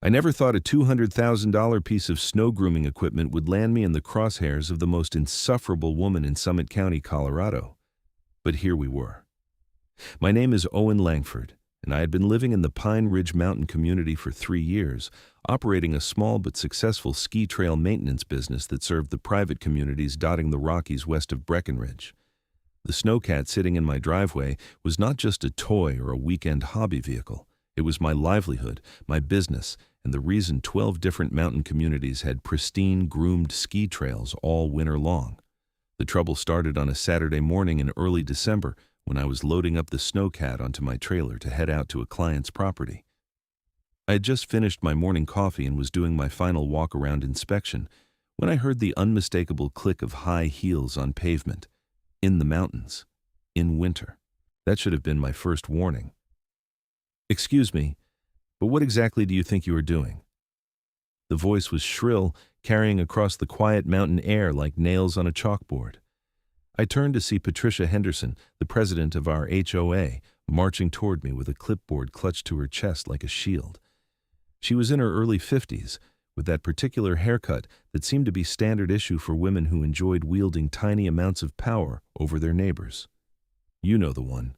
I never thought a $200,000 piece of snow grooming equipment would land me in the crosshairs of the most insufferable woman in Summit County, Colorado. But here we were. My name is Owen Langford, and I had been living in the Pine Ridge Mountain community for 3 years, operating a small but successful ski trail maintenance business that served the private communities dotting the Rockies west of Breckenridge. The Snowcat sitting in my driveway was not just a toy or a weekend hobby vehicle. It was my livelihood, my business, and the reason 12 different mountain communities had pristine, groomed ski trails all winter long. The trouble started on a Saturday morning in early December when I was loading up the Snowcat onto my trailer to head out to a client's property. I had just finished my morning coffee and was doing my final walk-around inspection when I heard the unmistakable click of high heels on pavement. In the mountains. In winter. That should have been my first warning. "Excuse me, but what exactly do you think you are doing?" The voice was shrill, carrying across the quiet mountain air like nails on a chalkboard. I turned to see Patricia Henderson, the president of our HOA, marching toward me with a clipboard clutched to her chest like a shield. She was in her early 50s, with that particular haircut that seemed to be standard issue for women who enjoyed wielding tiny amounts of power over their neighbors. You know the one.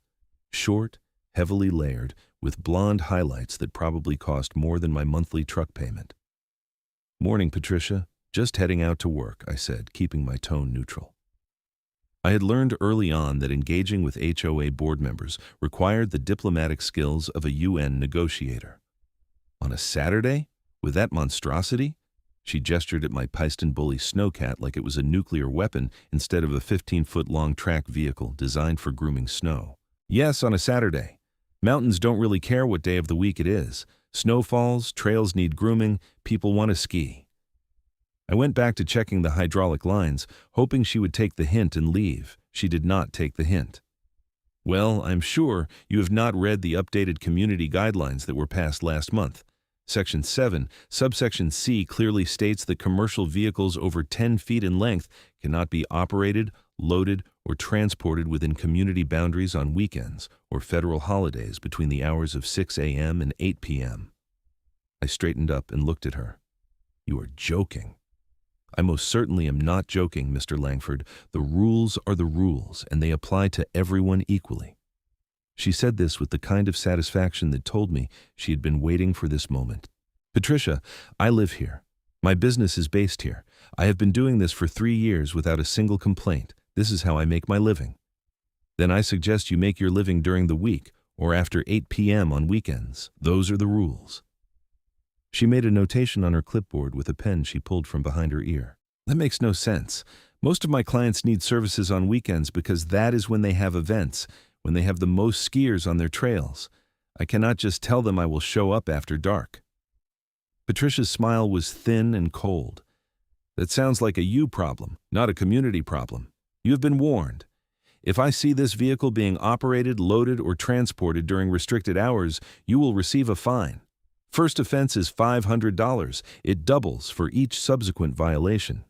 Short, heavily layered, with blonde highlights that probably cost more than my monthly truck payment. "Morning, Patricia. Just heading out to work," I said, keeping my tone neutral. I had learned early on that engaging with HOA board members required the diplomatic skills of a UN negotiator. On a Saturday? With that monstrosity? She gestured at my Piston Bully Snowcat like it was a nuclear weapon instead of a 15-foot-long track vehicle designed for grooming snow. "Yes, on a Saturday. Mountains don't really care what day of the week it is. Snow falls, trails need grooming, people want to ski." I went back to checking the hydraulic lines, hoping she would take the hint and leave. She did not take the hint. "Well, I'm sure you have not read the updated community guidelines that were passed last month. Section 7, subsection C clearly states that commercial vehicles over 10 feet in length cannot be operated, loaded, or transported within community boundaries on weekends or federal holidays between the hours of 6 a.m. and 8 p.m. I straightened up and looked at her. "You are joking." "I most certainly am not joking, Mr. Langford. The rules are the rules, and they apply to everyone equally." She said this with the kind of satisfaction that told me she had been waiting for this moment. "Patricia, I live here. My business is based here. I have been doing this for 3 years without a single complaint. This is how I make my living." "Then I suggest you make your living during the week or after 8 p.m. on weekends. Those are the rules." She made a notation on her clipboard with a pen she pulled from behind her ear. "That makes no sense. Most of my clients need services on weekends because that is when they have events, when they have the most skiers on their trails. I cannot just tell them I will show up after dark." Patricia's smile was thin and cold. "That sounds like a you problem, not a community problem. You have been warned. If I see this vehicle being operated, loaded, or transported during restricted hours, you will receive a fine. First offense is $500. It doubles for each subsequent violation."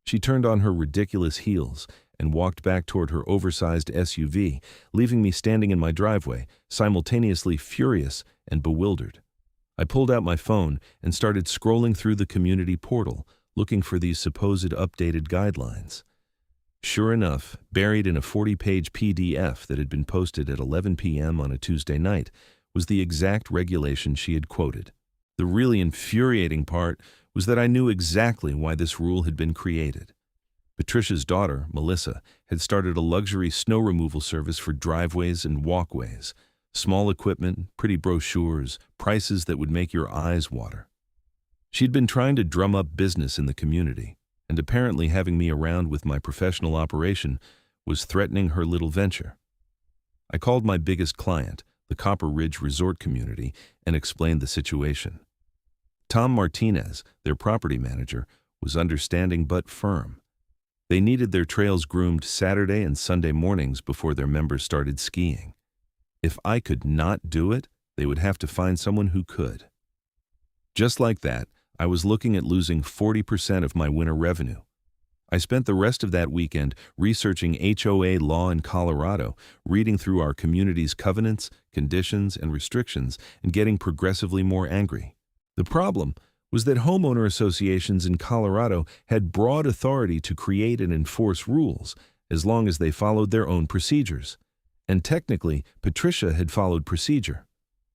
She turned on her ridiculous heels and walked back toward her oversized SUV, leaving me standing in my driveway, simultaneously furious and bewildered. I pulled out my phone and started scrolling through the community portal, looking for these supposed updated guidelines. Sure enough, buried in a 40-page PDF that had been posted at 11 p.m. on a Tuesday night, was the exact regulation she had quoted. The really infuriating part was that I knew exactly why this rule had been created. Patricia's daughter, Melissa, had started a luxury snow removal service for driveways and walkways. Small equipment, pretty brochures, prices that would make your eyes water. She'd been trying to drum up business in the community, and apparently having me around with my professional operation was threatening her little venture. I called my biggest client, the Copper Ridge Resort community, and explained the situation. Tom Martinez, their property manager, was understanding but firm. They needed their trails groomed Saturday and Sunday mornings before their members started skiing. If I could not do it, they would have to find someone who could. Just like that, I was looking at losing 40% of my winter revenue. I spent the rest of that weekend researching HOA law in Colorado, reading through our community's covenants, conditions, and restrictions, and getting progressively more angry. The problem was that homeowner associations in Colorado had broad authority to create and enforce rules as long as they followed their own procedures. And technically, Patricia had followed procedure.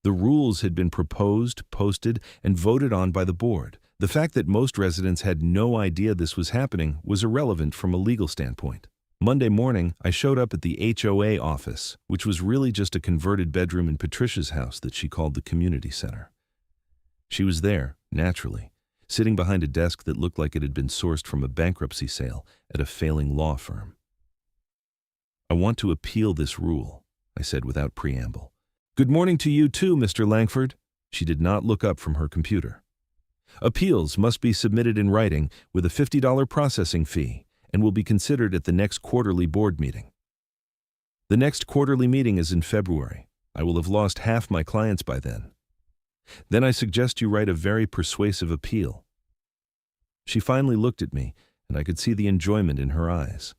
The rules had been proposed, posted, and voted on by the board. The fact that most residents had no idea this was happening was irrelevant from a legal standpoint. Monday morning, I showed up at the HOA office, which was really just a converted bedroom in Patricia's house that she called the community center. She was there, naturally, sitting behind a desk that looked like it had been sourced from a bankruptcy sale at a failing law firm. "I want to appeal this rule," I said without preamble. "Good morning to you too, Mr. Langford." She did not look up from her computer. "Appeals must be submitted in writing with a $50 processing fee and will be considered at the next quarterly board meeting. The next quarterly meeting is in February. I will have lost half my clients by then. Then I suggest you write a very persuasive appeal." She finally looked at me, and I could see the enjoyment in her eyes.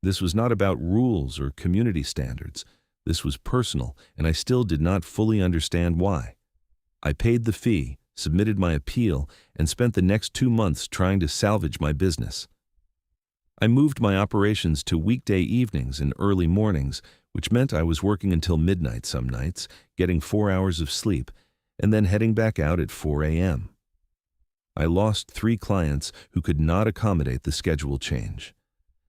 This was not about rules or community standards. This was personal, and I still did not fully understand why. I paid the fee, submitted my appeal, and spent the next 2 months trying to salvage my business. I moved my operations to weekday evenings and early mornings, which meant I was working until midnight some nights, getting 4 hours of sleep, and then heading back out at 4 a.m. I lost 3 clients who could not accommodate the schedule change.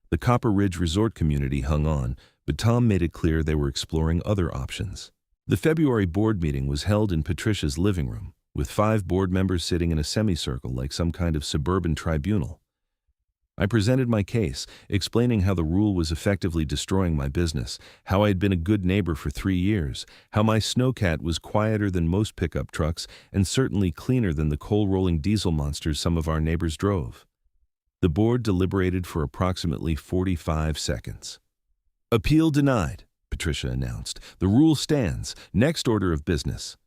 The Copper Ridge Resort community hung on, but Tom made it clear they were exploring other options. The February board meeting was held in Patricia's living room, with 5 board members sitting in a semicircle like some kind of suburban tribunal. I presented my case, explaining how the rule was effectively destroying my business, how I had been a good neighbor for 3 years, how my Snowcat was quieter than most pickup trucks and certainly cleaner than the coal-rolling diesel monsters some of our neighbors drove. The board deliberated for approximately 45 seconds. "Appeal denied," Patricia announced. "The rule stands. Next order of business."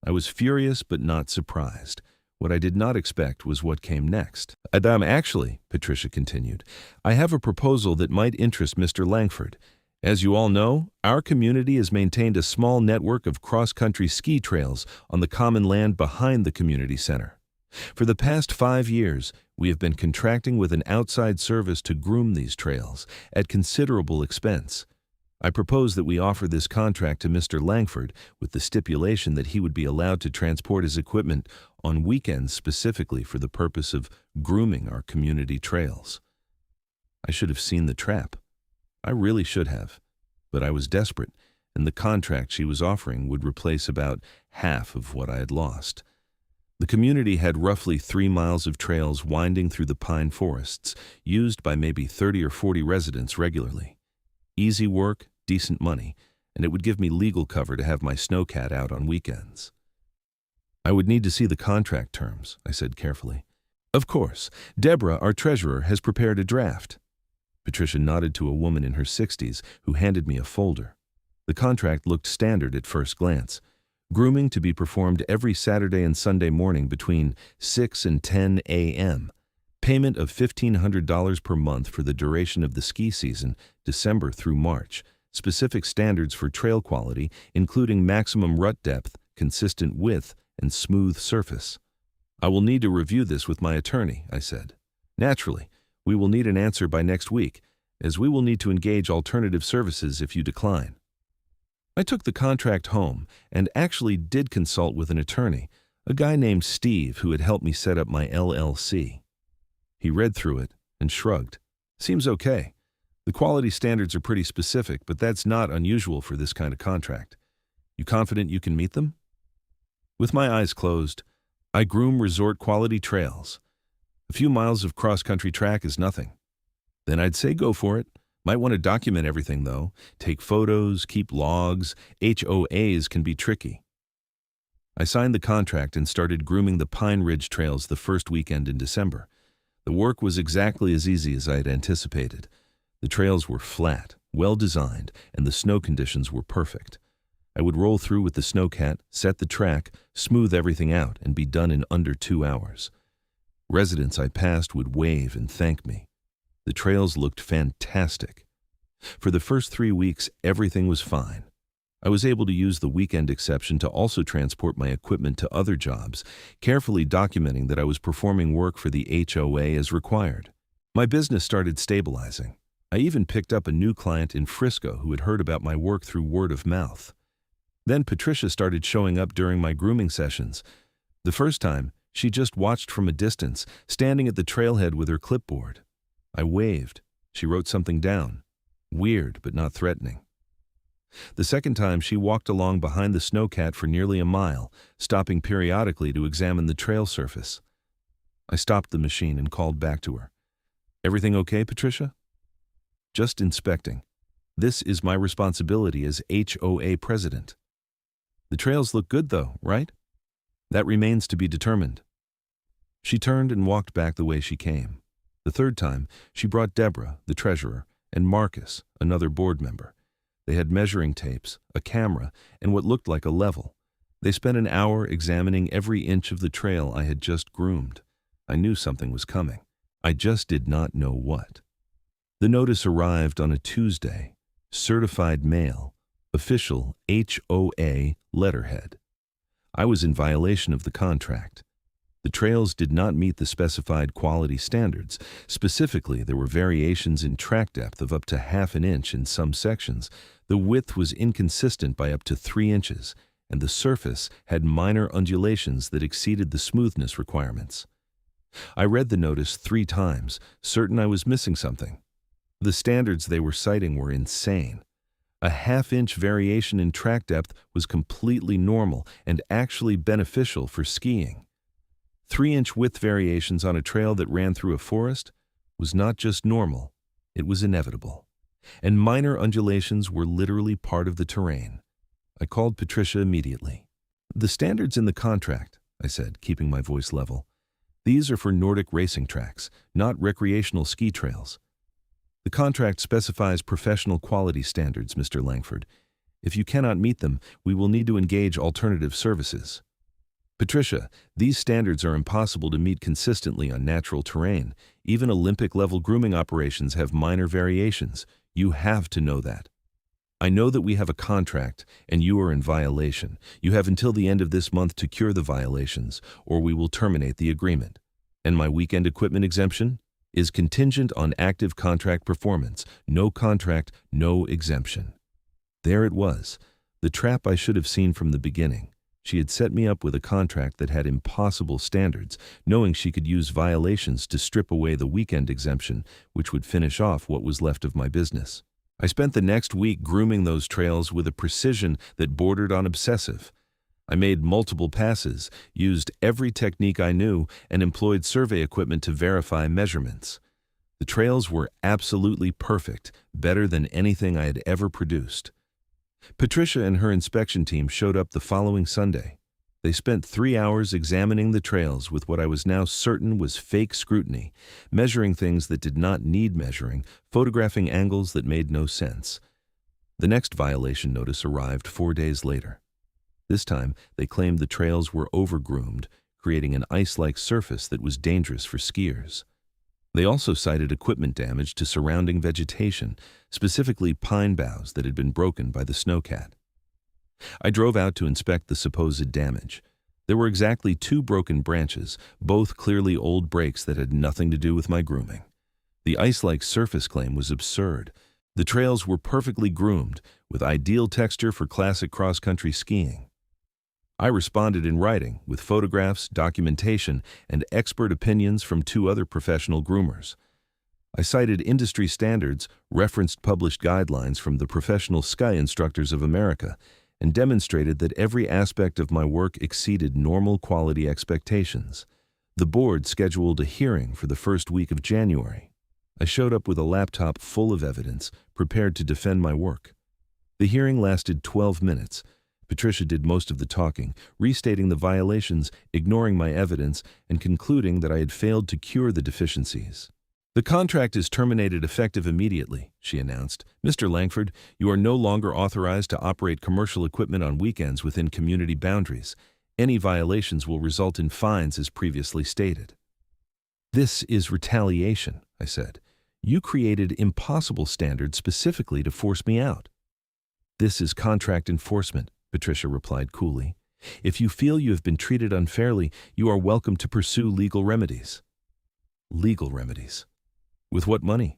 I was furious but not surprised. What I did not expect was what came next. Actually," Patricia continued, "I have a proposal that might interest Mr. Langford. As you all know, our community has maintained a small network of cross-country ski trails on the common land behind the community center. For the past 5 years, we have been contracting with an outside service to groom these trails at considerable expense. I propose that we offer this contract to Mr. Langford with the stipulation that he would be allowed to transport his equipment on weekends specifically for the purpose of grooming our community trails." I should have seen the trap. I really should have. But I was desperate, and the contract she was offering would replace about half of what I had lost. The community had roughly 3 miles of trails winding through the pine forests, used by maybe 30 or 40 residents regularly. Easy work, decent money, and it would give me legal cover to have my Snowcat out on weekends. "I would need to see the contract terms," I said carefully. "Of course. Deborah, our treasurer, has prepared a draft." Patricia nodded to a woman in her 60s who handed me a folder. The contract looked standard at first glance. Grooming to be performed every Saturday and Sunday morning between 6 and 10 a.m. Payment of $1,500 per month for the duration of the ski season, December through March. Specific standards for trail quality, including maximum rut depth, consistent width, and smooth surface. "I will need to review this with my attorney," I said. "Naturally, we will need an answer by next week, as we will need to engage alternative services if you decline." I took the contract home and actually did consult with an attorney, a guy named Steve who had helped me set up my LLC. He read through it and shrugged. "Seems okay. The quality standards are pretty specific, but that's not unusual for this kind of contract. You confident you can meet them?" With my eyes closed, I groom resort quality trails. A few miles of cross-country track is nothing. Then I'd say go for it. Might want to document everything, though. Take photos, keep logs. HOAs can be tricky. I signed the contract and started grooming the Pine Ridge trails the first weekend in December. The work was exactly as easy as I had anticipated. The trails were flat, well-designed, and the snow conditions were perfect. I would roll through with the Snowcat, set the track, smooth everything out, and be done in under 2 hours. Residents I passed would wave and thank me. The trails looked fantastic. For the first 3 weeks, everything was fine. I was able to use the weekend exception to also transport my equipment to other jobs, carefully documenting that I was performing work for the HOA as required. My business started stabilizing. I even picked up a new client in Frisco who had heard about my work through word of mouth. Then Patricia started showing up during my grooming sessions. The first time, she just watched from a distance, standing at the trailhead with her clipboard. I waved. She wrote something down. Weird, but not threatening. The second time, she walked along behind the Snowcat for nearly a mile, stopping periodically to examine the trail surface. I stopped the machine and called back to her. "Everything okay, Patricia?" "Just inspecting. This is my responsibility as HOA president." "The trails look good though, right?" "That remains to be determined." She turned and walked back the way she came. The third time, she brought Deborah, the treasurer, and Marcus, another board member. They had measuring tapes, a camera, and what looked like a level. They spent an hour examining every inch of the trail I had just groomed. I knew something was coming. I just did not know what. The notice arrived on a Tuesday. Certified mail. Official HOA letterhead. I was in violation of the contract. The trails did not meet the specified quality standards. Specifically, there were variations in track depth of up to half an inch in some sections. The width was inconsistent by up to 3 inches, and the surface had minor undulations that exceeded the smoothness requirements. I read the notice 3 times, certain I was missing something. The standards they were citing were insane. A half-inch variation in track depth was completely normal and actually beneficial for skiing. 3-inch width variations on a trail that ran through a forest was not just normal, it was inevitable. And minor undulations were literally part of the terrain. I called Patricia immediately. "The standards in the contract," I said, keeping my voice level. "These are for Nordic racing tracks, not recreational ski trails. The contract specifies professional quality standards, Mr. Langford. If you cannot meet them, we will need to engage alternative services." "Patricia, these standards are impossible to meet consistently on natural terrain. Even Olympic-level grooming operations have minor variations. You have to know that." "I know that we have a contract, and you are in violation. You have until the end of this month to cure the violations, or we will terminate the agreement. And my weekend equipment exemption is contingent on active contract performance. No contract, no exemption." There it was, the trap I should have seen from the beginning. She had set me up with a contract that had impossible standards, knowing she could use violations to strip away the weekend exemption, which would finish off what was left of my business. I spent the next week grooming those trails with a precision that bordered on obsessive. I made multiple passes, used every technique I knew, and employed survey equipment to verify measurements. The trails were absolutely perfect, better than anything I had ever produced. Patricia and her inspection team showed up the following Sunday. They spent 3 hours examining the trails with what I was now certain was fake scrutiny, measuring things that did not need measuring, photographing angles that made no sense. The next violation notice arrived 4 days later. This time, they claimed the trails were overgroomed, creating an ice-like surface that was dangerous for skiers. They also cited equipment damage to surrounding vegetation, specifically pine boughs that had been broken by the Snowcat. I drove out to inspect the supposed damage. There were exactly 2 broken branches, both clearly old breaks that had nothing to do with my grooming. The ice-like surface claim was absurd. The trails were perfectly groomed, with ideal texture for classic cross-country skiing. I responded in writing, with photographs, documentation, and expert opinions from 2 other professional groomers. I cited industry standards, referenced published guidelines from the Professional Ski Instructors of America, and demonstrated that every aspect of my work exceeded normal quality expectations. The board scheduled a hearing for the first week of January. I showed up with a laptop full of evidence, prepared to defend my work. The hearing lasted 12 minutes. Patricia did most of the talking, restating the violations, ignoring my evidence, and concluding that I had failed to cure the deficiencies. "The contract is terminated effective immediately," she announced. "Mr. Langford, you are no longer authorized to operate commercial equipment on weekends within community boundaries. Any violations will result in fines as previously stated." "This is retaliation," I said. "You created impossible standards specifically to force me out." "This is contract enforcement," Patricia replied coolly. "If you feel you have been treated unfairly, you are welcome to pursue legal remedies." Legal remedies? With what money?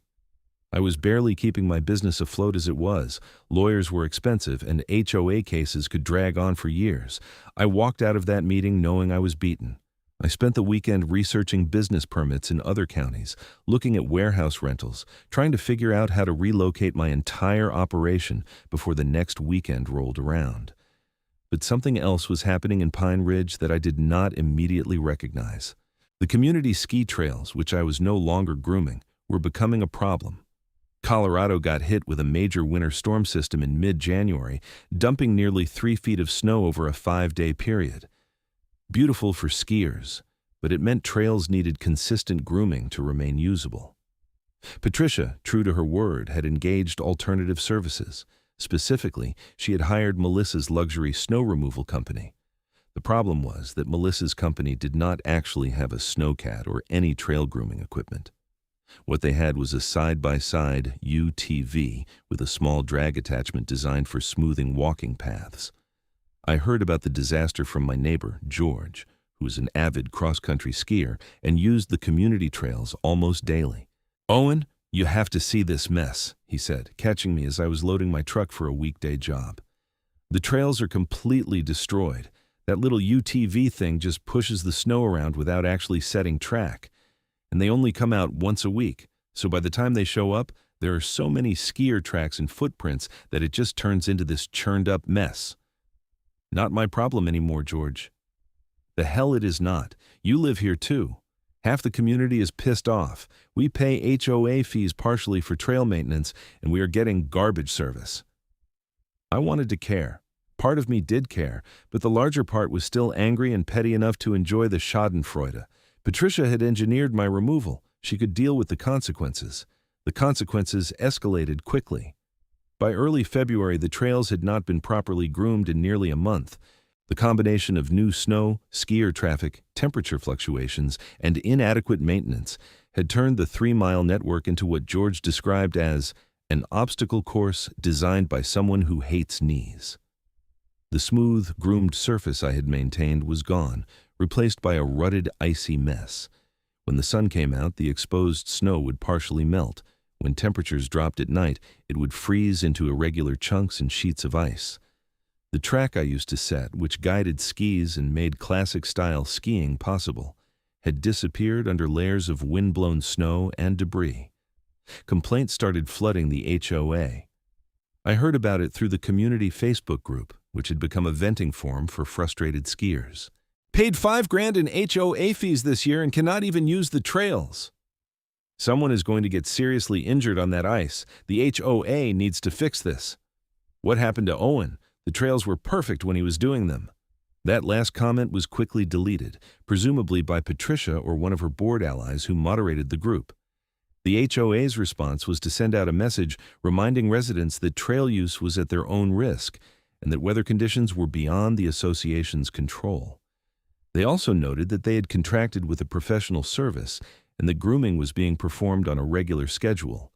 I was barely keeping my business afloat as it was. Lawyers were expensive, and HOA cases could drag on for years. I walked out of that meeting knowing I was beaten. I spent the weekend researching business permits in other counties, looking at warehouse rentals, trying to figure out how to relocate my entire operation before the next weekend rolled around. But something else was happening in Pine Ridge that I did not immediately recognize. The community ski trails, which I was no longer grooming, were becoming a problem. Colorado got hit with a major winter storm system in mid-January, dumping nearly 3 feet of snow over a 5-day period. Beautiful for skiers, but it meant trails needed consistent grooming to remain usable. Patricia, true to her word, had engaged alternative services. Specifically, she had hired Melissa's luxury snow removal company. The problem was that Melissa's company did not actually have a Snowcat or any trail grooming equipment. What they had was a side-by-side UTV with a small drag attachment designed for smoothing walking paths. I heard about the disaster from my neighbor, George, who was an avid cross-country skier and used the community trails almost daily. "Owen, you have to see this mess," he said, catching me as I was loading my truck for a weekday job. "The trails are completely destroyed. That little UTV thing just pushes the snow around without actually setting track. And they only come out once a week, so by the time they show up, there are so many skier tracks and footprints that it just turns into this churned-up mess." "Not my problem anymore, George." "The hell it is not. You live here too. Half the community is pissed off. We pay HOA fees partially for trail maintenance, and we are getting garbage service." I wanted to care. Part of me did care, but the larger part was still angry and petty enough to enjoy the schadenfreude. Patricia had engineered my removal. She could deal with the consequences. The consequences escalated quickly. By early February, the trails had not been properly groomed in nearly a month. The combination of new snow, skier traffic, temperature fluctuations, and inadequate maintenance had turned the 3-mile network into what George described as an obstacle course designed by someone who hates knees. The smooth, groomed surface I had maintained was gone, replaced by a rutted, icy mess. When the sun came out, the exposed snow would partially melt. When temperatures dropped at night, it would freeze into irregular chunks and sheets of ice. The track I used to set, which guided skis and made classic-style skiing possible, had disappeared under layers of wind-blown snow and debris. Complaints started flooding the HOA. I heard about it through the community Facebook group, which had become a venting forum for frustrated skiers. "Paid $5,000 in HOA fees this year and cannot even use the trails. Someone is going to get seriously injured on that ice. The HOA needs to fix this. What happened to Owen? The trails were perfect when he was doing them." That last comment was quickly deleted, presumably by Patricia or one of her board allies who moderated the group. The HOA's response was to send out a message reminding residents that trail use was at their own risk and that weather conditions were beyond the association's control. They also noted that they had contracted with a professional service and that grooming was being performed on a regular schedule.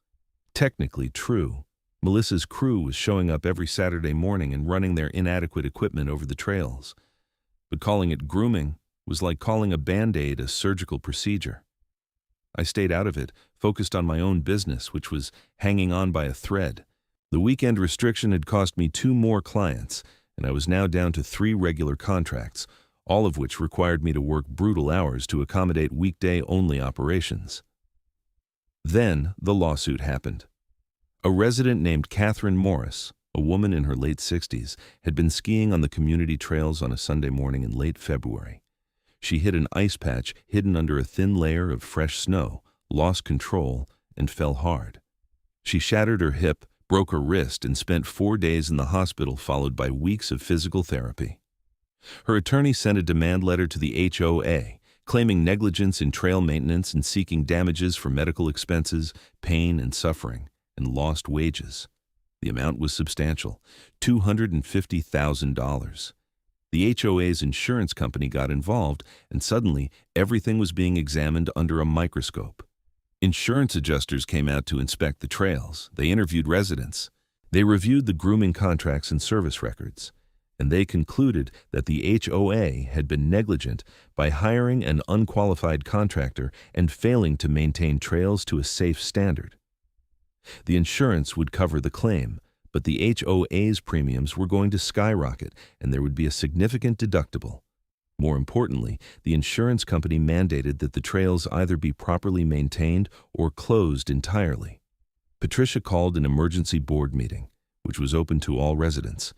Technically true. Melissa's crew was showing up every Saturday morning and running their inadequate equipment over the trails. But calling it grooming was like calling a Band-Aid a surgical procedure. I stayed out of it, focused on my own business, which was hanging on by a thread. The weekend restriction had cost me 2 more clients, and I was now down to 3 regular contracts, all of which required me to work brutal hours to accommodate weekday-only operations. Then the lawsuit happened. A resident named Catherine Morris, a woman in her late 60s, had been skiing on the community trails on a Sunday morning in late February. She hit an ice patch hidden under a thin layer of fresh snow, lost control, and fell hard. She shattered her hip, broke her wrist, and spent 4 days in the hospital, followed by weeks of physical therapy. Her attorney sent a demand letter to the HOA, claiming negligence in trail maintenance and seeking damages for medical expenses, pain and suffering, and lost wages. The amount was substantial, $250,000. The HOA's insurance company got involved, and suddenly everything was being examined under a microscope. Insurance adjusters came out to inspect the trails. They interviewed residents. They reviewed the grooming contracts and service records, and they concluded that the HOA had been negligent by hiring an unqualified contractor and failing to maintain trails to a safe standard. The insurance would cover the claim, but the HOA's premiums were going to skyrocket, and there would be a significant deductible. More importantly, the insurance company mandated that the trails either be properly maintained or closed entirely. Patricia called an emergency board meeting, which was open to all residents.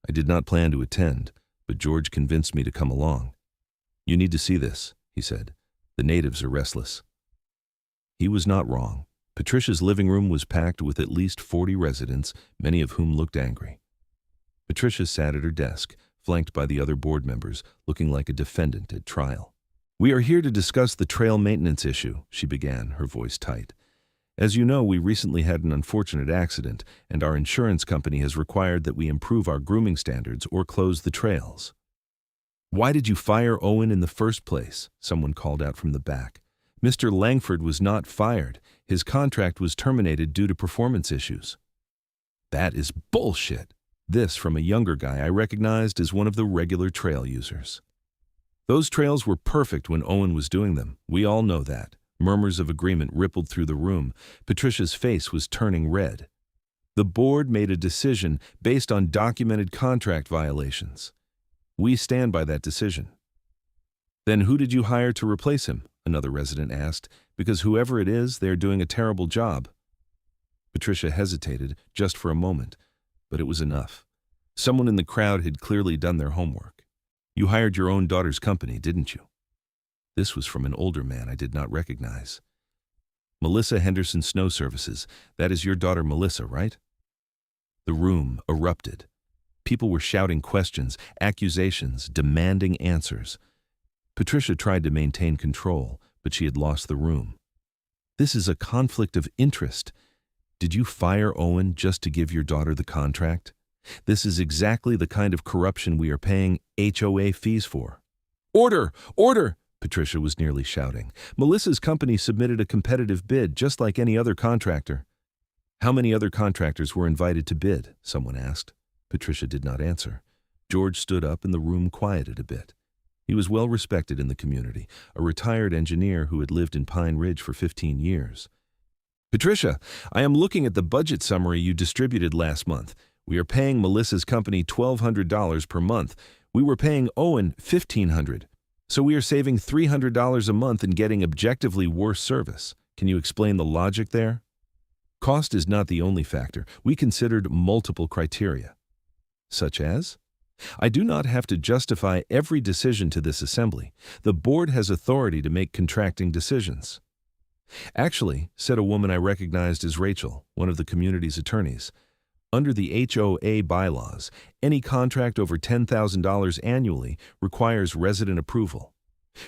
I did not plan to attend, but George convinced me to come along. "You need to see this," he said. "The natives are restless." He was not wrong. Patricia's living room was packed with at least 40 residents, many of whom looked angry. Patricia sat at her desk, flanked by the other board members, looking like a defendant at trial. "We are here to discuss the trail maintenance issue," she began, her voice tight. "As you know, we recently had an unfortunate accident, and our insurance company has required that we improve our grooming standards or close the trails." "Why did you fire Owen in the first place?" someone called out from the back. "Mr. Langford was not fired. His contract was terminated due to performance issues." "That is bullshit." This from a younger guy I recognized as one of the regular trail users. "Those trails were perfect when Owen was doing them. We all know that." Murmurs of agreement rippled through the room. Patricia's face was turning red. "The board made a decision based on documented contract violations. We stand by that decision." "Then who did you hire to replace him?" another resident asked. "Because whoever it is, they are doing a terrible job." Patricia hesitated just for a moment, but it was enough. Someone in the crowd had clearly done their homework. "You hired your own daughter's company, didn't you?" This was from an older man I did not recognize. "Melissa Henderson Snow Services. That is your daughter Melissa, right?" The room erupted. People were shouting questions, accusations, demanding answers. Patricia tried to maintain control, but she had lost the room. "This is a conflict of interest. Did you fire Owen just to give your daughter the contract? This is exactly the kind of corruption we are paying HOA fees for." "Order! Order!" Patricia was nearly shouting. "Melissa's company submitted a competitive bid just like any other contractor." "How many other contractors were invited to bid?" someone asked. Patricia did not answer. George stood up and the room quieted a bit. He was well respected in the community, a retired engineer who had lived in Pine Ridge for 15 years. "Patricia, I am looking at the budget summary you distributed last month. We are paying Melissa's company $1,200 per month. We were paying Owen $1,500. So we are saving $300 a month and getting objectively worse service. Can you explain the logic there?" "Cost is not the only factor. We considered multiple criteria." "Such as?" "I do not have to justify every decision to this assembly. The board has authority to make contracting decisions." "Actually," said a woman I recognized as Rachel, one of the community's attorneys, "under the HOA bylaws, any contract over $10,000 annually requires resident approval.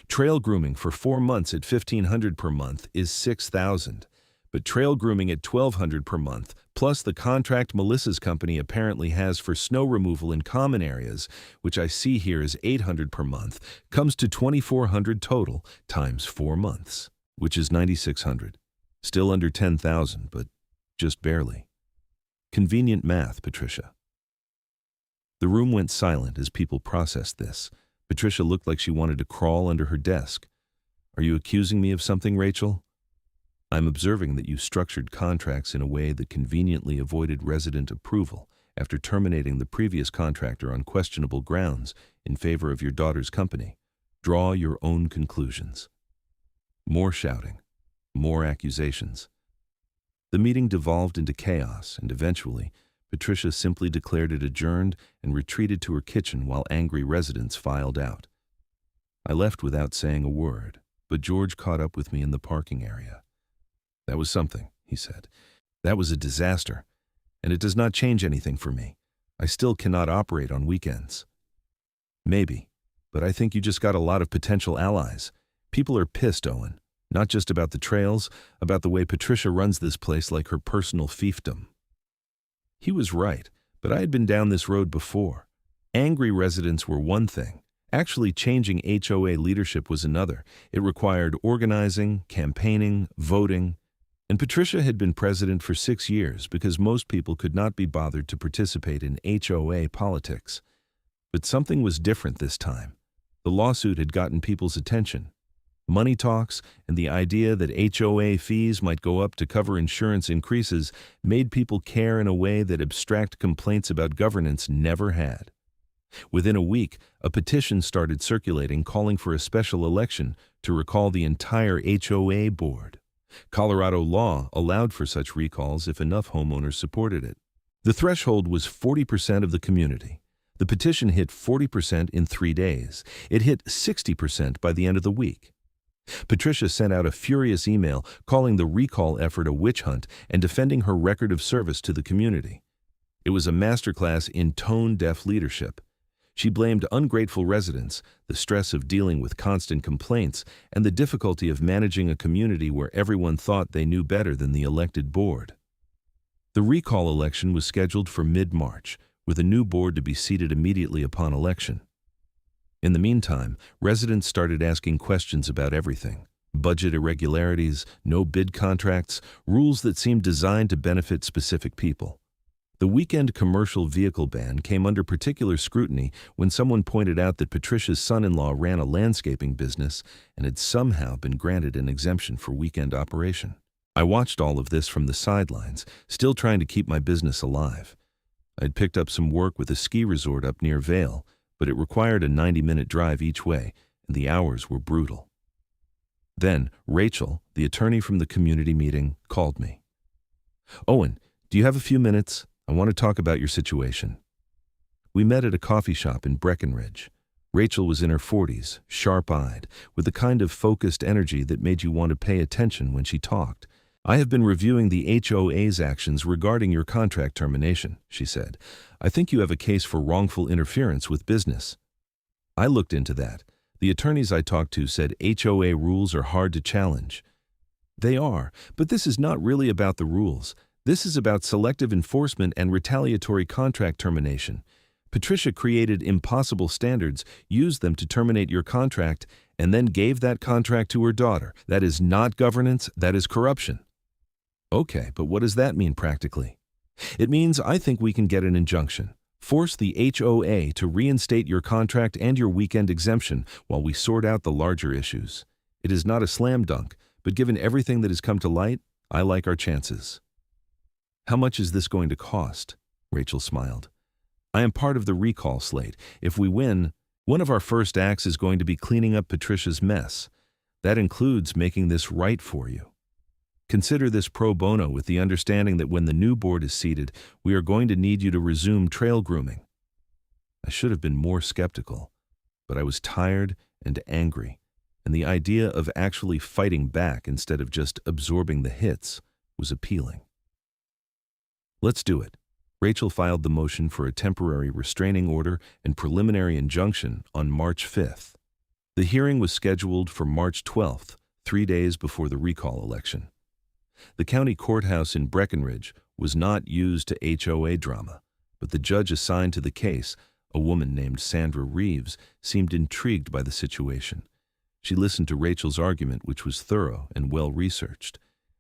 Trail grooming for 4 months at $1,500 per month is $6,000, but trail grooming at $1,200 per month, plus the contract Melissa's company apparently has for snow removal in common areas, which I see here is $800 per month, comes to $2,400 total times 4 months, which is $9,600. Still under $10,000, but just barely. Convenient math, Patricia." The room went silent as people processed this. Patricia looked like she wanted to crawl under her desk. "Are you accusing me of something, Rachel?" "I'm observing that you structured contracts in a way that conveniently avoided resident approval after terminating the previous contractor on questionable grounds in favor of your daughter's company. Draw your own conclusions." More shouting, more accusations. The meeting devolved into chaos, and eventually, Patricia simply declared it adjourned and retreated to her kitchen while angry residents filed out. I left without saying a word, but George caught up with me in the parking area. "That was something," he said. "That was a disaster, and it does not change anything for me. I still cannot operate on weekends." "Maybe, but I think you just got a lot of potential allies. People are pissed, Owen. Not just about the trails, about the way Patricia runs this place like her personal fiefdom." He was right, but I had been down this road before. Angry residents were one thing. Actually changing HOA leadership was another. It required organizing, campaigning, voting. And Patricia had been president for 6 years because most people could not be bothered to participate in HOA politics. But something was different this time. The lawsuit had gotten people's attention. Money talks and the idea that HOA fees might go up to cover insurance increases made people care in a way that abstract complaints about governance never had. Within a week, a petition started circulating calling for a special election to recall the entire HOA board. Colorado law allowed for such recalls if enough homeowners supported it. The threshold was 40% of the community. The petition hit 40% in 3 days. It hit 60% by the end of the week. Patricia sent out a furious email calling the recall effort a witch hunt and defending her record of service to the community. It was a masterclass in tone-deaf leadership. She blamed ungrateful residents, the stress of dealing with constant complaints, and the difficulty of managing a community where everyone thought they knew better than the elected board. The recall election was scheduled for mid-March, with a new board to be seated immediately upon election. In the meantime, residents started asking questions about everything: budget irregularities, no bid contracts, rules that seemed designed to benefit specific people. The weekend commercial vehicle ban came under particular scrutiny when someone pointed out that Patricia's son-in-law ran a landscaping business and had somehow been granted an exemption for weekend operation. I watched all of this from the sidelines, still trying to keep my business alive. I'd picked up some work with a ski resort up near Vail, but it required a 90-minute drive each way, and the hours were brutal. Then, Rachel, the attorney from the community meeting, called me. "Owen, do you have a few minutes? I want to talk about your situation." We met at a coffee shop in Breckenridge. Rachel was in her 40s, sharp-eyed, with the kind of focused energy that made you want to pay attention when she talked. "I have been reviewing the HOA's actions regarding your contract termination," she said. "I think you have a case for wrongful interference with business." I looked into that. The attorneys I talked to said HOA rules are hard to challenge. They are, but this is not really about the rules. This is about selective enforcement and retaliatory contract termination. Patricia created impossible standards, used them to terminate your contract, and then gave that contract to her daughter. That is not governance, that is corruption. Okay, but what does that mean practically? It means I think we can get an injunction. Force the HOA to reinstate your contract and your weekend exemption while we sort out the larger issues. It is not a slam dunk, but given everything that has come to light, I like our chances. "How much is this going to cost?" Rachel smiled. "I am part of the recall slate. If we win, one of our first acts is going to be cleaning up Patricia's mess. That includes making this right for you. Consider this pro bono with the understanding that when the new board is seated, we are going to need you to resume trail grooming." I should have been more skeptical, but I was tired and angry, and the idea of actually fighting back instead of just absorbing the hits was appealing. "Let's do it." Rachel filed the motion for a temporary restraining order and preliminary injunction on March 5th. The hearing was scheduled for March 12th, 3 days before the recall election. The county courthouse in Breckenridge was not used to HOA drama, but the judge assigned to the case, a woman named Sandra Reeves, seemed intrigued by the situation. She listened to Rachel's argument, which was thorough and well-researched.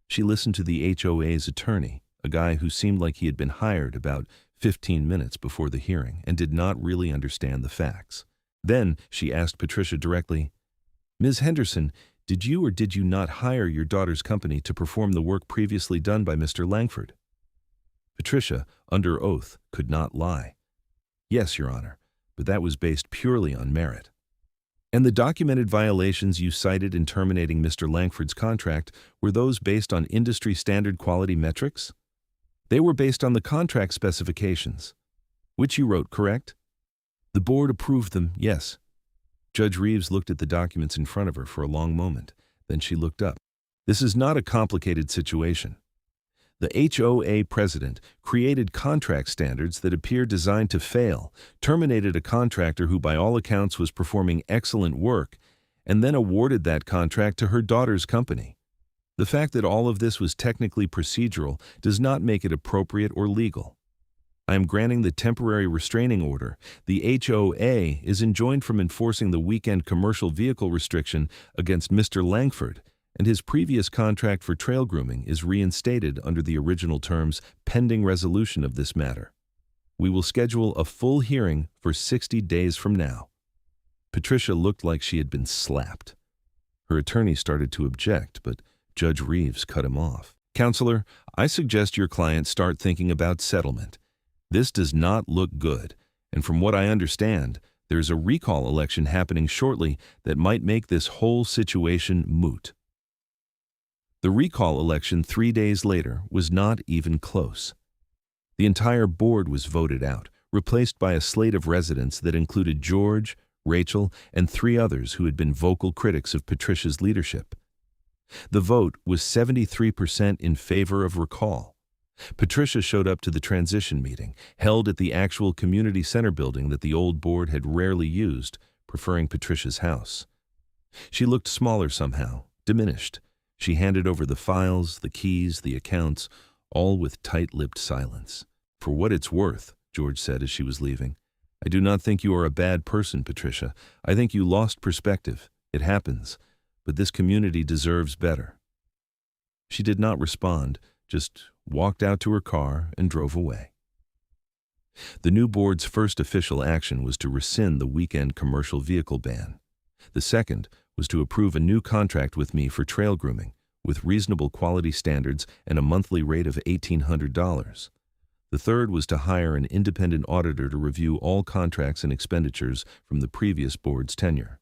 She listened to the HOA's attorney, a guy who seemed like he had been hired about 15 minutes before the hearing and did not really understand the facts. Then she asked Patricia directly, "Ms. Henderson, did you or did you not hire your daughter's company to perform the work previously done by Mr. Langford?" Patricia, under oath, could not lie. "Yes, Your Honor, but that was based purely on merit." "And the documented violations you cited in terminating Mr. Langford's contract were those based on industry standard quality metrics?" "They were based on the contract specifications, which you wrote, correct?" "The board approved them, yes." Judge Reeves looked at the documents in front of her for a long moment. Then she looked up. "This is not a complicated situation. The HOA president created contract standards that appear designed to fail, terminated a contractor who by all accounts was performing excellent work, and then awarded that contract to her daughter's company. The fact that all of this was technically procedural does not make it appropriate or legal. I am granting the temporary restraining order. The HOA is enjoined from enforcing the weekend commercial vehicle restriction against Mr. Langford, and his previous contract for trail grooming is reinstated under the original terms pending resolution of this matter. We will schedule a full hearing for 60 days from now." Patricia looked like she had been slapped. Her attorney started to object, but Judge Reeves cut him off. "Counselor, I suggest your client start thinking about settlement. This does not look good, and from what I understand, there's a recall election happening shortly that might make this whole situation moot." The recall election 3 days later was not even close. The entire board was voted out, replaced by a slate of residents that included George, Rachel, and 3 others who had been vocal critics of Patricia's leadership. The vote was 73% in favor of recall. Patricia showed up to the transition meeting, held at the actual community center building that the old board had rarely used, preferring Patricia's house. She looked smaller somehow, diminished. She handed over the files, the keys, the accounts, all with tight-lipped silence. "For what it's worth," George said as she was leaving, "I do not think you are a bad person, Patricia. I think you lost perspective. It happens. But this community deserves better." She did not respond, just walked out to her car and drove away. The new board's first official action was to rescind the weekend commercial vehicle ban. The second was to approve a new contract with me for trail grooming, with reasonable quality standards and a monthly rate of $1,800. The third was to hire an independent auditor to review all contracts and expenditures from the previous board's tenure.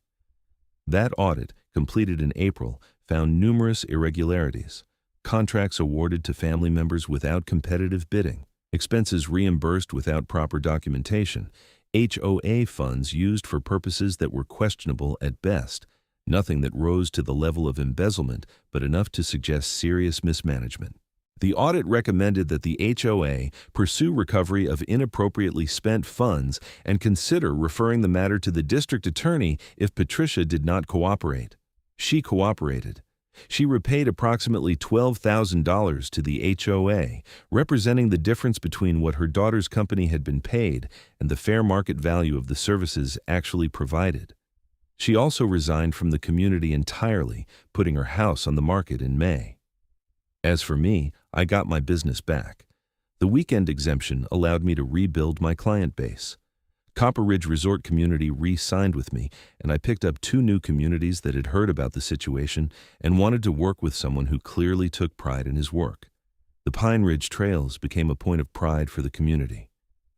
That audit, completed in April, found numerous irregularities: contracts awarded to family members without competitive bidding, expenses reimbursed without proper documentation, HOA funds used for purposes that were questionable at best, nothing that rose to the level of embezzlement, but enough to suggest serious mismanagement. The audit recommended that the HOA pursue recovery of inappropriately spent funds and consider referring the matter to the district attorney if Patricia did not cooperate. She cooperated. She repaid approximately $12,000 to the HOA, representing the difference between what her daughter's company had been paid and the fair market value of the services actually provided. She also resigned from the community entirely, putting her house on the market in May. As for me, I got my business back. The weekend exemption allowed me to rebuild my client base. Copper Ridge Resort Community re-signed with me, and I picked up 2 new communities that had heard about the situation and wanted to work with someone who clearly took pride in his work. The Pine Ridge Trails became a point of pride for the community.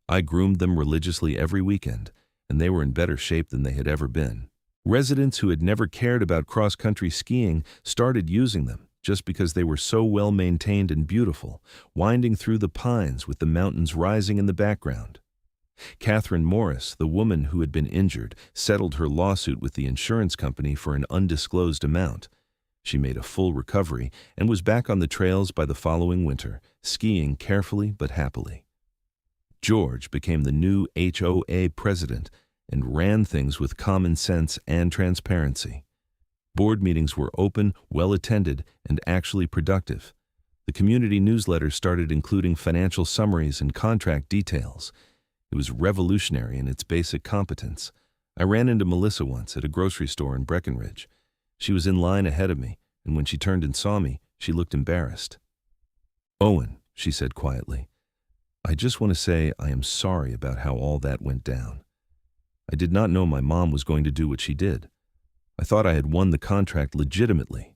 I groomed them religiously every weekend, and they were in better shape than they had ever been. Residents who had never cared about cross-country skiing started using them just because they were so well maintained and beautiful, winding through the pines with the mountains rising in the background. Catherine Morris, the woman who had been injured, settled her lawsuit with the insurance company for an undisclosed amount. She made a full recovery and was back on the trails by the following winter, skiing carefully but happily. George became the new HOA president and ran things with common sense and transparency. Board meetings were open, well-attended, and actually productive. The community newsletter started including financial summaries and contract details. It was revolutionary in its basic competence. I ran into Melissa once at a grocery store in Breckenridge. She was in line ahead of me, and when she turned and saw me, she looked embarrassed. "Owen," she said quietly, "I just want to say I am sorry about how all that went down. I did not know my mom was going to do what she did. I thought I had won the contract legitimately."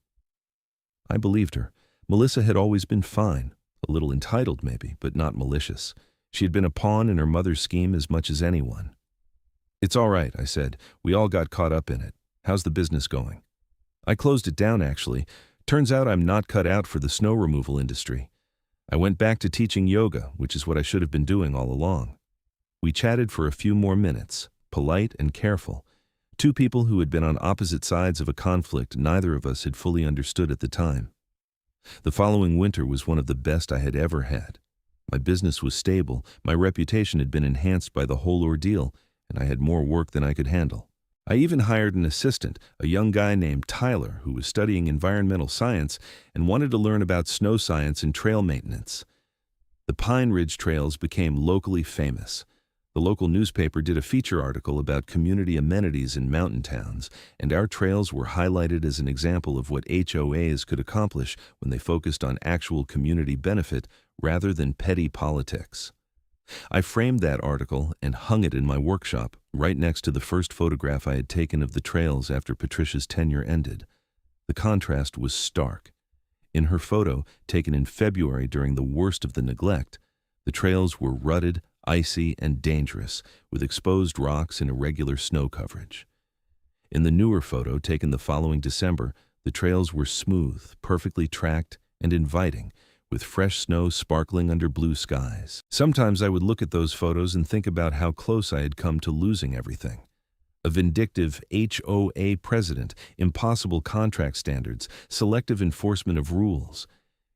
I believed her. Melissa had always been fine, a little entitled maybe, but not malicious. She had been a pawn in her mother's scheme as much as anyone. "It's all right," I said. "We all got caught up in it. How's the business going?" "I closed it down, actually. Turns out I'm not cut out for the snow removal industry. I went back to teaching yoga, which is what I should have been doing all along." We chatted for a few more minutes, polite and careful. 2 people who had been on opposite sides of a conflict neither of us had fully understood at the time. The following winter was one of the best I had ever had. My business was stable, my reputation had been enhanced by the whole ordeal, and I had more work than I could handle. I even hired an assistant, a young guy named Tyler, who was studying environmental science and wanted to learn about snow science and trail maintenance. The Pine Ridge Trails became locally famous. The local newspaper did a feature article about community amenities in mountain towns, and our trails were highlighted as an example of what HOAs could accomplish when they focused on actual community benefit rather than petty politics. I framed that article and hung it in my workshop, right next to the first photograph I had taken of the trails after Patricia's tenure ended. The contrast was stark. In her photo, taken in February during the worst of the neglect, the trails were rutted, icy, and dangerous, with exposed rocks and irregular snow coverage. In the newer photo, taken the following December, the trails were smooth, perfectly tracked, and inviting, with fresh snow sparkling under blue skies. Sometimes I would look at those photos and think about how close I had come to losing everything. A vindictive HOA president, impossible contract standards, selective enforcement of rules.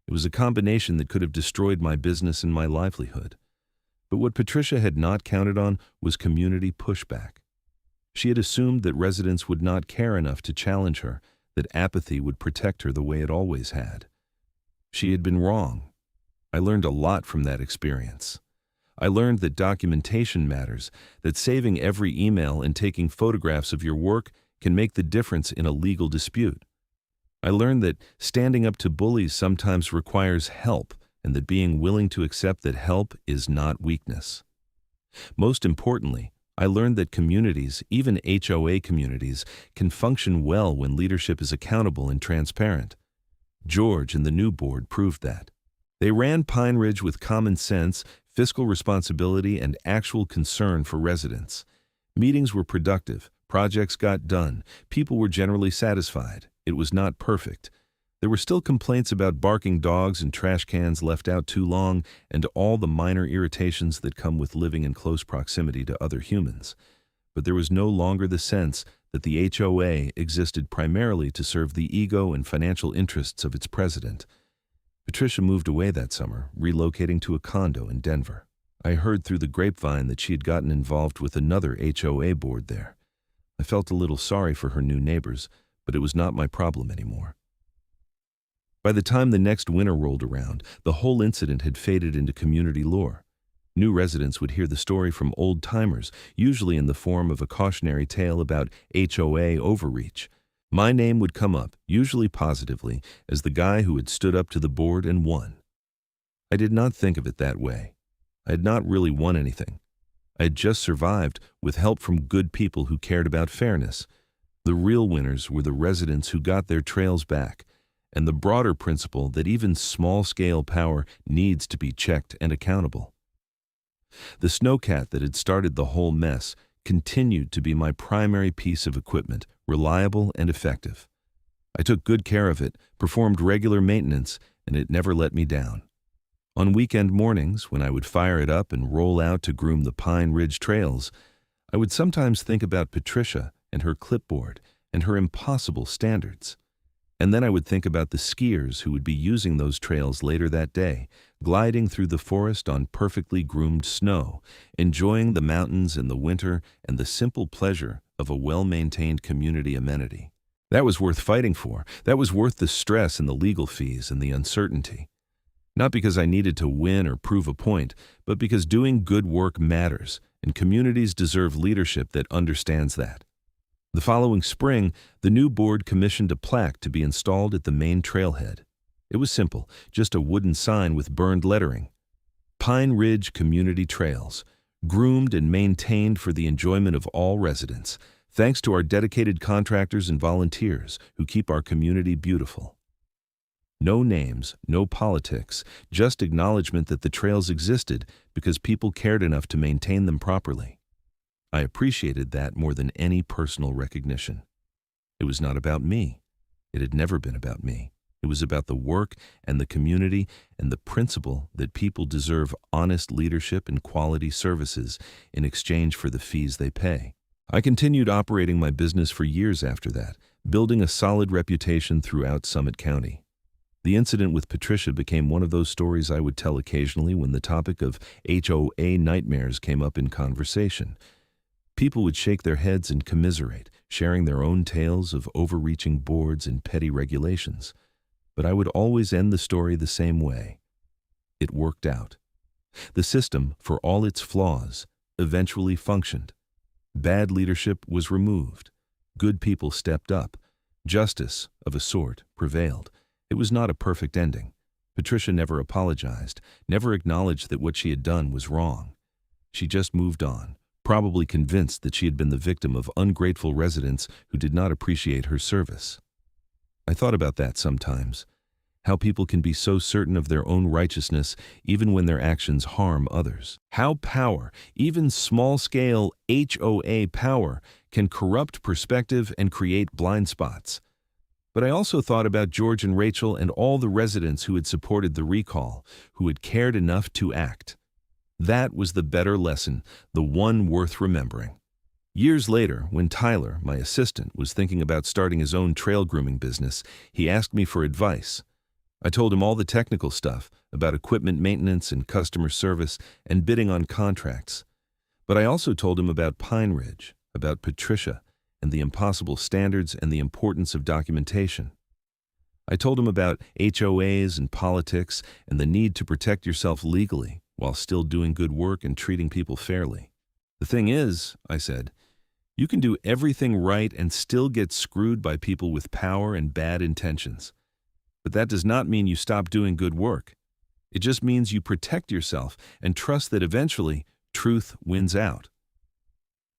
It was a combination that could have destroyed my business and my livelihood. But what Patricia had not counted on was community pushback. She had assumed that residents would not care enough to challenge her, that apathy would protect her the way it always had. She had been wrong. I learned a lot from that experience. I learned that documentation matters, that saving every email and taking photographs of your work can make the difference in a legal dispute. I learned that standing up to bullies sometimes requires help, and that being willing to accept that help is not weakness. Most importantly, I learned that communities, even HOA communities, can function well when leadership is accountable and transparent. George and the new board proved that. They ran Pine Ridge with common sense, fiscal responsibility, and actual concern for residents. Meetings were productive, projects got done, people were generally satisfied. It was not perfect. There were still complaints about barking dogs and trash cans left out too long, and all the minor irritations that come with living in close proximity to other humans. But there was no longer the sense that the HOA existed primarily to serve the ego and financial interests of its president. Patricia moved away that summer, relocating to a condo in Denver. I heard through the grapevine that she had gotten involved with another HOA board there. I felt a little sorry for her new neighbors, but it was not my problem anymore. By the time the next winter rolled around, the whole incident had faded into community lore. New residents would hear the story from old-timers, usually in the form of a cautionary tale about HOA overreach. My name would come up, usually positively, as the guy who had stood up to the board and won. I did not think of it that way. I had not really won anything. I had just survived with help from good people who cared about fairness. The real winners were the residents who got their trails back, and the broader principle that even small-scale power needs to be checked and accountable. The Snowcat that had started the whole mess continued to be my primary piece of equipment, reliable and effective. I took good care of it, performed regular maintenance, and it never let me down. On weekend mornings, when I would fire it up and roll out to groom the Pine Ridge trails, I would sometimes think about Patricia and her clipboard and her impossible standards. And then I would think about the skiers who would be using those trails later that day, gliding through the forest on perfectly groomed snow, enjoying the mountains in the winter and the simple pleasure of a well-maintained community amenity. That was worth fighting for. That was worth the stress and the legal fees and the uncertainty. Not because I needed to win or prove a point, but because doing good work matters, and communities deserve leadership that understands that. The following spring, the new board commissioned a plaque to be installed at the main trailhead. It was simple, just a wooden sign with burned lettering. Pine Ridge Community Trails, groomed and maintained for the enjoyment of all residents, thanks to our dedicated contractors and volunteers who keep our community beautiful. No names, no politics, just acknowledgement that the trails existed because people cared enough to maintain them properly. I appreciated that more than any personal recognition. It was not about me. It had never been about me. It was about the work and the community and the principle that people deserve honest leadership and quality services in exchange for the fees they pay. I continued operating my business for years after that, building a solid reputation throughout Summit County. The incident with Patricia became one of those stories I would tell occasionally when the topic of HOA nightmares came up in conversation. People would shake their heads and commiserate, sharing their own tales of overreaching boards and petty regulations. But I would always end the story the same way. It worked out. The system, for all its flaws, eventually functioned. Bad leadership was removed. Good people stepped up. Justice, of a sort, prevailed. It was not a perfect ending. Patricia never apologized, never acknowledged that what she had done was wrong. She just moved on, probably convinced that she had been the victim of ungrateful residents who did not appreciate her service. I thought about that sometimes, how people can be so certain of their own righteousness even when their actions harm others. How power, even small-scale HOA power, can corrupt perspective and create blind spots. But I also thought about George and Rachel and all the residents who had supported the recall, who had cared enough to act. That was the better lesson, the one worth remembering. Years later, when Tyler, my assistant, was thinking about starting his own trail grooming business, he asked me for advice. I told him all the technical stuff about equipment maintenance and customer service and bidding on contracts. But I also told him about Pine Ridge, about Patricia, and the impossible standards and the importance of documentation. I told him about HOAs and politics and the need to protect yourself legally while still doing good work and treating people fairly. The thing is, I said, you can do everything right and still get screwed by people with power and bad intentions. But that does not mean you stop doing good work. It just means you protect yourself and trust that eventually truth wins out.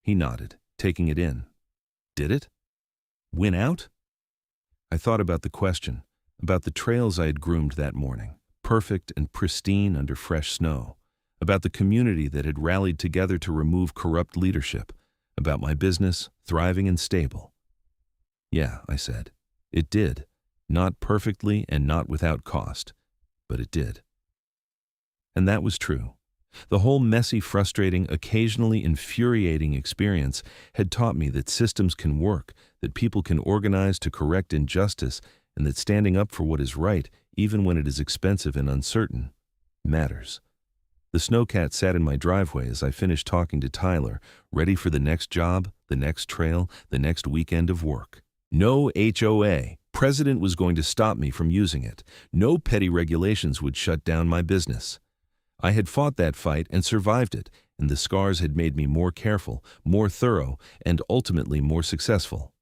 He nodded, taking it in. Did it? Win out? I thought about the question, about the trails I had groomed that morning, perfect and pristine under fresh snow, about the community that had rallied together to remove corrupt leadership, about my business, thriving and stable. Yeah, I said, it did. Not perfectly and not without cost, but it did. And that was true. The whole messy, frustrating, occasionally infuriating experience had taught me that systems can work, that people can organize to correct injustice, and that standing up for what is right, even when it is expensive and uncertain, matters. The Snowcat sat in my driveway as I finished talking to Tyler, ready for the next job, the next trail, the next weekend of work. No HOA. President was going to stop me from using it. No petty regulations would shut down my business. I had fought that fight and survived it, and the scars had made me more careful, more thorough, and ultimately more successful.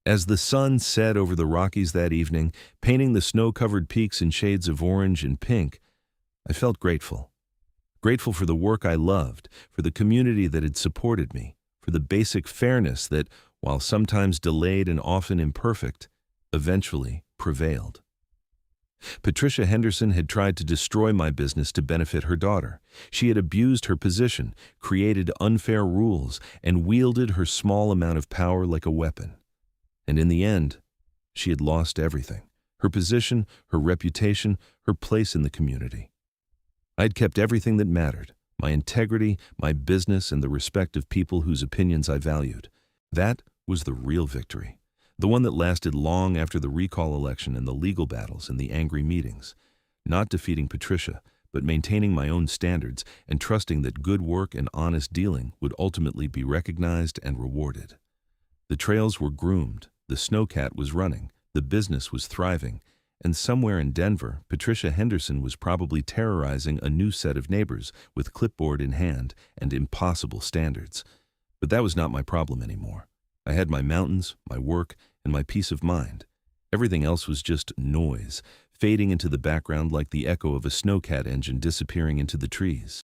As the sun set over the Rockies that evening, painting the snow-covered peaks in shades of orange and pink, I felt grateful. Grateful for the work I loved, for the community that had supported me, for the basic fairness that, while sometimes delayed and often imperfect, eventually prevailed. Patricia Henderson had tried to destroy my business to benefit her daughter. She had abused her position, created unfair rules, and wielded her small amount of power like a weapon. And in the end, she had lost everything: her position, her reputation, her place in the community. I'd kept everything that mattered: my integrity, my business, and the respect of people whose opinions I valued. That was the real victory. The one that lasted long after the recall election and the legal battles and the angry meetings. Not defeating Patricia, but maintaining my own standards and trusting that good work and honest dealing would ultimately be recognized and rewarded. The trails were groomed, the Snowcat was running, the business was thriving, and somewhere in Denver, Patricia Henderson was probably terrorizing a new set of neighbors with clipboard in hand and impossible standards. But that was not my problem anymore. I had my mountains, my work, and my peace of mind. Everything else was just noise, fading into the background like the echo of a Snowcat engine disappearing into the trees.